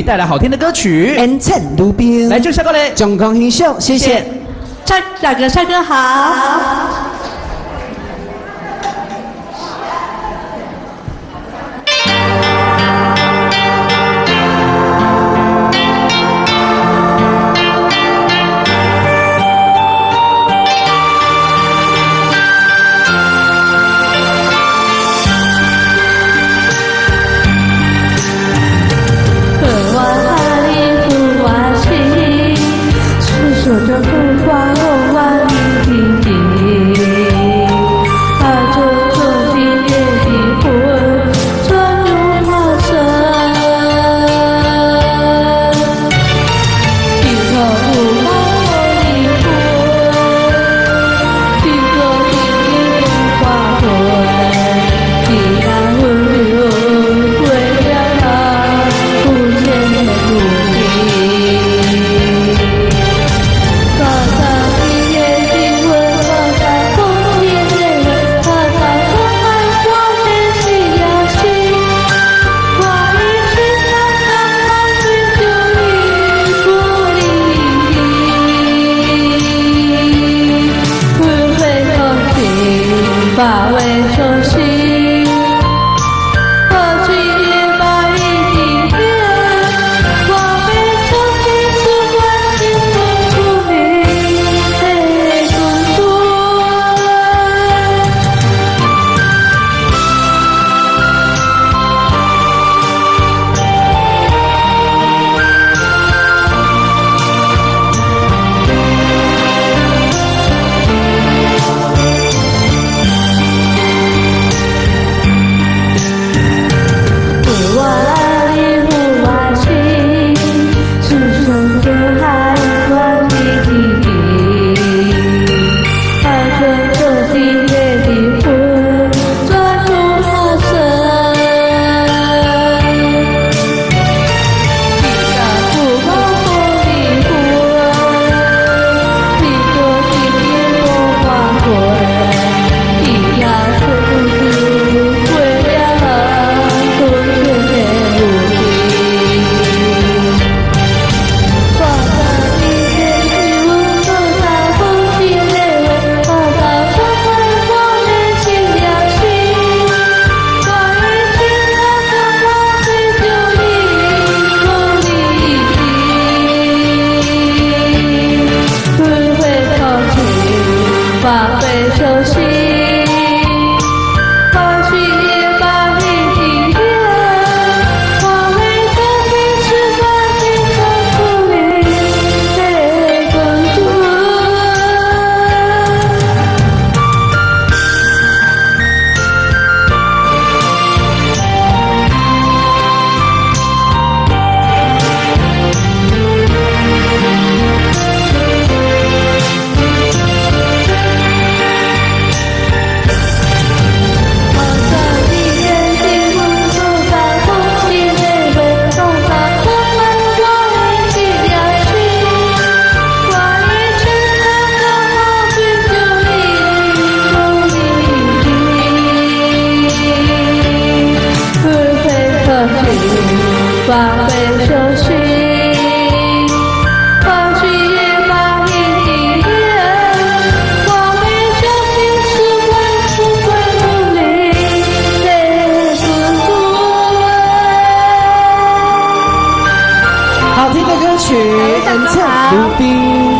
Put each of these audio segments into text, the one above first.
带来好听的歌曲，恩趁路边，来，就下过来，中空英雄，谢谢。帅哥好。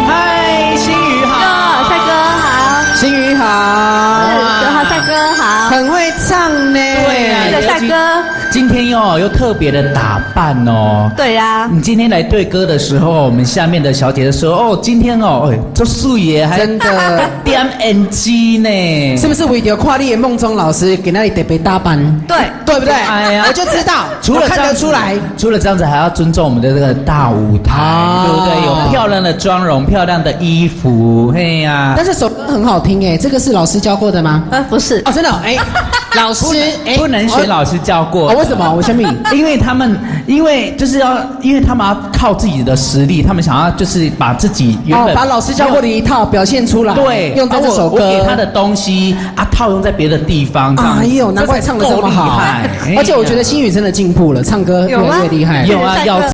嗨，新宇好，帅哥好，新宇好，9号帅哥好，很会唱呢。对啊，帅哥，今天又特别的打扮哦。对呀，你今天来对歌的时候，我们下面的小姐说哦，今天这素爷还真的点 NG 呢，是不是为了看你的梦中老师给那里特别打扮？对不对？哎呀我就知道，除了我看得出来，除了这样子，还要尊重我们的这个大舞台，对不对？有漂亮的妆容，漂亮的衣服，嘿呀。但是首歌很好听哎，这个是老师教过的吗？不是，哦，真的哎，老师不能选老师教过，为什么？么？我先命。因为他们要靠自己的实力，他们想要就是把自己原本把老师教过的一套表现出来，对，用在这首歌。我给他的东西啊，套用在别的地方。哎呦，难怪唱得这么好。而且我觉得新宇真的进步了，唱歌越来越厉害。有啊，要。